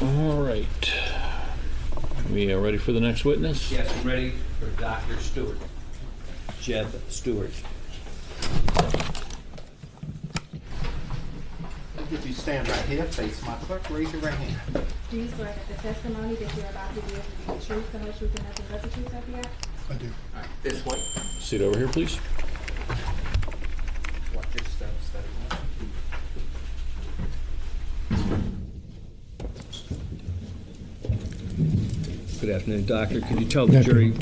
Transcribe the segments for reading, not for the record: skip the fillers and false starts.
All right. We are ready for the next witness? Yes, I'm ready for Dr. Stuart. Jeb Stuart. If you stand right here, face my clerk, raise your right hand. Do you swear that the testimony that you're about to give will be the truth, the whole truth, and nothing but the truth, so help you God? I do. All right, this way. Sit over here, please. Watch your steps. Good afternoon, Doctor. Could you tell the jury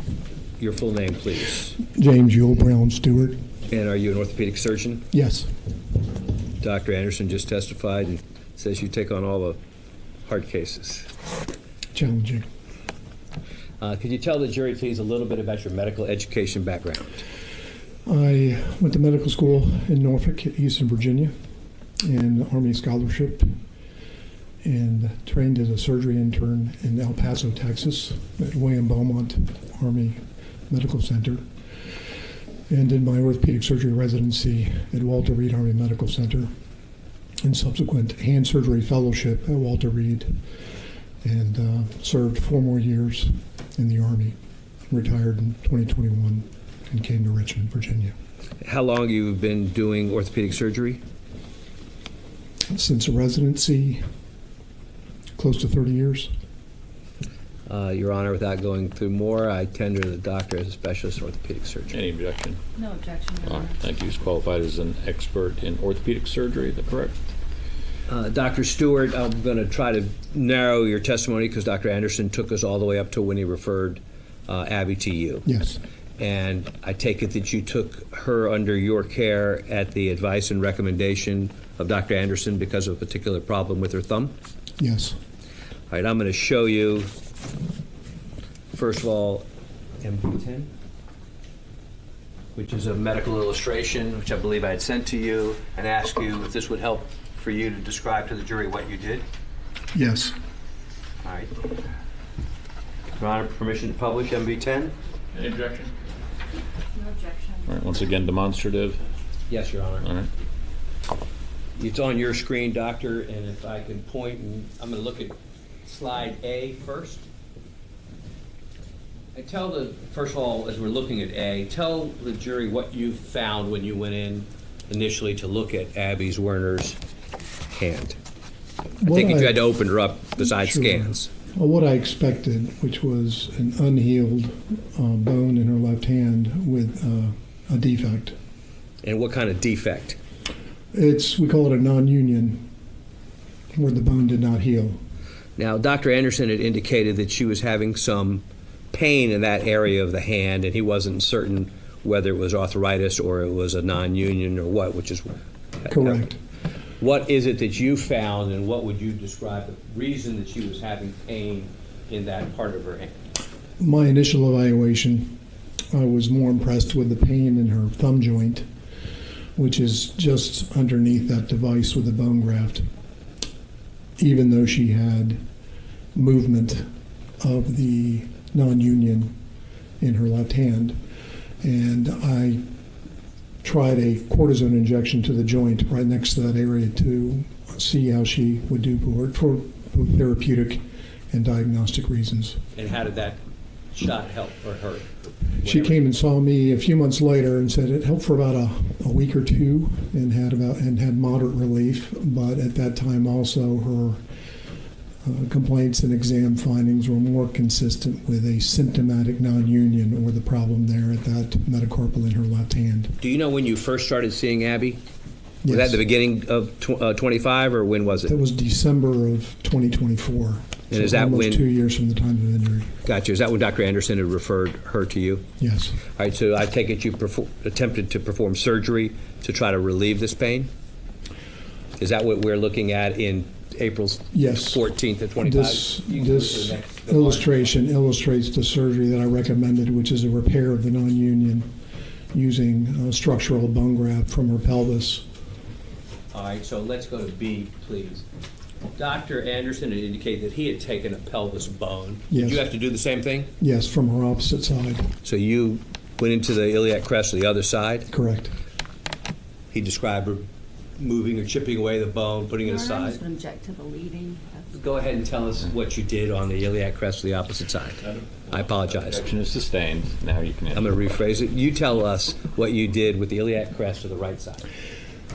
your full name, please? James Yule Brown Stewart. And are you an orthopedic surgeon? Yes. Dr. Anderson just testified and says you take on all the hard cases. Challenging. Could you tell the jury, please, a little bit about your medical education background? I went to medical school in Norfolk, Eastern Virginia, and Army Scholarship, and trained as a surgery intern in El Paso, Texas, at William Beaumont Army Medical Center, and did my orthopedic surgery residency at Walter Reed Army Medical Center, and subsequent hand surgery fellowship at Walter Reed, and served 4 more years in the Army. Retired in 2021 and came to Richmond, Virginia. How long have you been doing orthopedic surgery? Since a residency, close to 30 years. Your Honor, without going through more, I tender the doctor as a specialist orthopedic surgeon. Any objection? No objection, Your All Honor. right, thank you. He's qualified as an expert in orthopedic surgery, is that correct? Dr. Stewart, I'm going to try to narrow your testimony because Dr. Anderson took us all the way up to when he referred Abby to you. Yes, And I take it that you took her under your care at the advice and recommendation of Dr. Anderson because of a particular problem with her thumb? yes. All right, I'm going to show you, first of all, MV10, which is a medical illustration, which I believe I had sent to you, and ask you if this would help for you to describe to the jury what you did. Yes. All right. Your Honor, permission to publish MV10? Any objection? No objection. All right, once again, demonstrative. Yes, Your Honor. All right. It's on your screen, Doctor, and if I can point, and I'm going to look at slide A first. And first of all, as we're looking at A, tell the jury what you found when you went in initially to look at Abby Zwerner's hand. I think you had to open her up besides Sure. scans. Well, what I expected, which was an unhealed bone in her left hand with a defect. And what kind of defect? We call it a non-union, where the bone did not heal. Now, Dr. Anderson had indicated that she was having some pain in that area of the hand, and he wasn't certain whether it was arthritis or it was a non-union or what, which is Correct. What is it that you found, and what would you describe the reason that she was having pain in that part of her hand? My initial evaluation, I was more impressed with the pain in her thumb joint, which is just underneath that device with the bone graft, even though she had movement of the non-union in her left hand. And I tried a cortisone injection to the joint right next to that area to see how she would do for both therapeutic and diagnostic reasons. And how did that shot help or hurt? She came and saw me a few months later and said it helped for about a week or two and had moderate relief, but at that time also her complaints and exam findings were more consistent with a symptomatic non-union or the problem there at that metacarpal in her left hand. Do you know when you first started seeing Abby? Was Yes. that the beginning of 25, or when was That it? was December of 2024. And so is that almost when- 2 years from the time of injury? Gotcha. Is that when Dr. Anderson had referred her to you? Yes. All right, so I take it you attempted to perform surgery to try to relieve this pain? Is that what we're looking at in April Yes. 14th of 25? This You can go to the next- the illustration illustrates the surgery that I recommended, which is a repair of the non-union using structural bone graft from her pelvis. All right, so let's go to B, please. Dr. Anderson had indicated that he had taken a pelvis bone. Did Yes. you have to do the same thing? Yes, from her opposite side. So you went into the iliac crest of the other side. Correct. He described moving or chipping away the bone, putting it Your Honor, I aside. just would object to the leading. Go ahead and tell us what you did on the iliac crest of the opposite side. I apologize. Objection is sustained. Now you can I'm going to rephrase it. You tell us what you did with the iliac crest of the right side.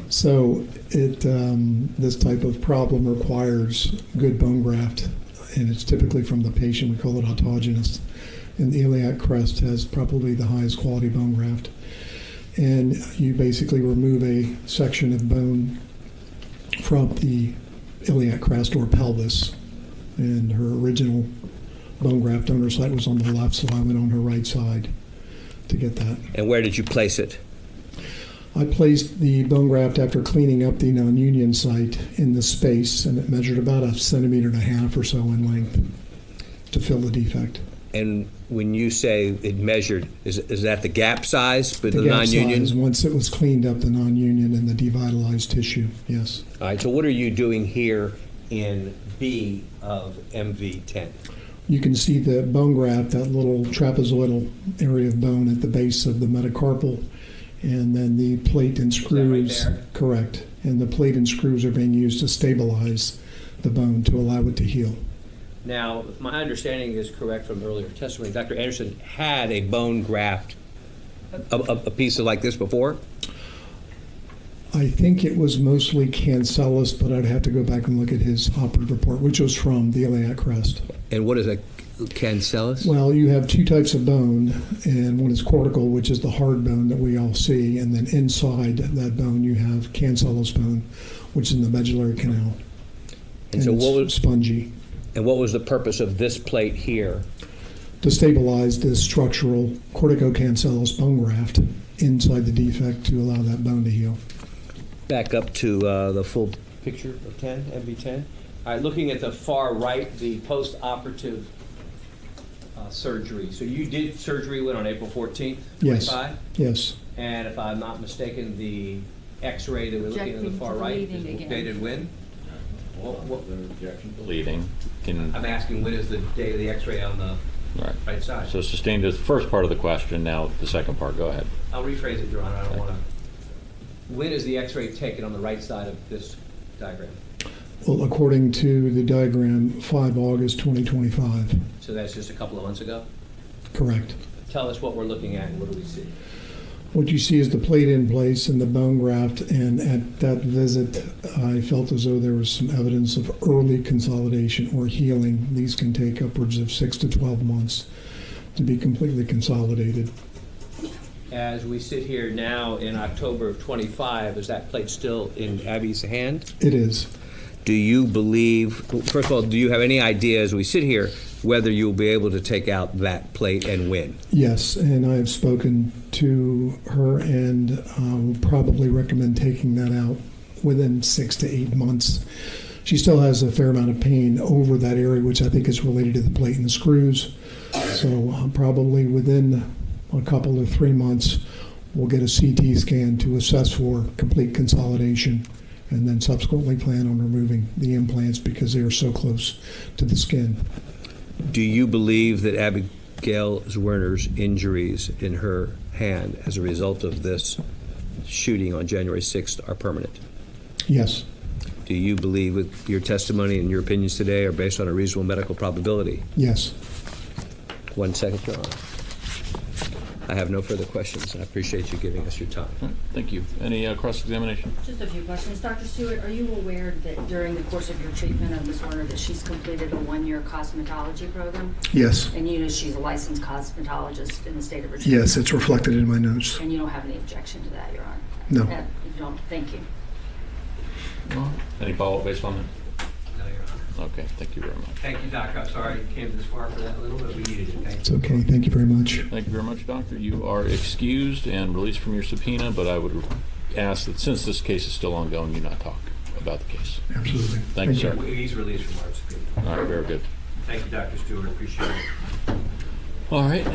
So this type of problem requires good bone graft, and it's typically from the patient. We call it autogenous. And the iliac crest has probably the highest quality bone graft. And you basically remove a section of bone from the iliac crest or pelvis. And her original bone graft donor site was on the left, so I went on her right side to get that. And where did you place it? I placed the bone graft after cleaning up the non-union site in the space, and it measured about 1.5 centimeters or so in length to fill the defect. And when you say it measured, is that the gap size for the gap non-union? size, once it was cleaned up, the non-union and the devitalized tissue, yes. All right, so what are you doing here in B of MV10? You can see the bone graft, that little trapezoidal area of bone at the base of the metacarpal, and then the plate and screws. that right there? Correct. And the plate and screws are being used to stabilize the bone to allow it to heal. Now, if my understanding is correct from earlier testimony, Dr. Anderson had a bone graft, a piece of like this before? I think it was mostly cancellous, but I'd have to go back and look at his operative report, which was from the iliac crest. And what is a cancellous? Well, you have two types of bone, and one is cortical, which is the hard bone that we all see, and then inside that bone you have cancellous bone, which is in the medullary canal. And so it's what was spongy. And what was the purpose of this plate here? To stabilize this structural corticocancellous bone graft inside the defect to allow that bone to heal. Back up to the full picture of 10, MV10. All right, looking at the far right, the post-operative surgery. So you did surgery when on April 14th, 25? Yes. And if I'm not mistaken, the X-ray that we're looking at on the Objecting far to the right leading is again. dated when? Bleeding. I'm asking when is the date of the X-ray on the Right. right side? So sustained is the first part of the question. Now the second part. Go ahead. I'll rephrase it, Your Honor. I don't want to. When is the X-ray taken on the right side of this diagram? Well, according to the diagram, 5 August 2025. So that's just a couple of months ago? Correct. Tell us what we're looking at and what do we see? What you see is the plate in place and the bone graft, and at that visit, I felt as though there was some evidence of early consolidation or healing. These can take upwards of 6 to 12 months to be completely consolidated. As we sit here now in October of 25, is that plate still in Abby's hand? It is. Do you believe, first of all, do you have any idea as we sit here whether you'll be able to take out that plate and win? Yes, and I have spoken to her, and will probably recommend taking that out within 6 to 8 months. She still has a fair amount of pain over that area, which I think is related to the plate and the screws. So probably within a couple of 3 months, we'll get a CT scan to assess for complete consolidation, and then subsequently plan on removing the implants because they are so close to the skin. Do you believe that Abigail Zwerner's injuries in her hand as a result of this shooting on January 6th are permanent? Yes. Do you believe that your testimony and your opinions today are based on a reasonable medical probability? Yes. 1 second, Your Honor. I have no further questions. I appreciate you giving us your time. All right, thank you. Any cross-examination? Just a few questions. Dr. Stuart, are you aware that during the course of your treatment of Ms. Werner that she's completed a 1-year cosmetology program? Yes. And you know she's a licensed cosmetologist in the state of Virginia? Yes, it's reflected in my notes. And you don't have any objection to that, Your Honor? No. You don't? Thank you. Any follow-up based on that? No, Your Honor. Okay, thank you very much. Thank you, Doctor. I'm sorry you came this far for that little, but we needed it. Thank It's you. okay. Thank you very much. Thank you very much, Doctor. You are excused and released from your subpoena, but I would ask that since this case is still ongoing, you not talk about the case. Absolutely. Thank you, sir. He's released from our subpoena. All right, very good. Thank you, Dr. Stewart. Appreciate it. All right.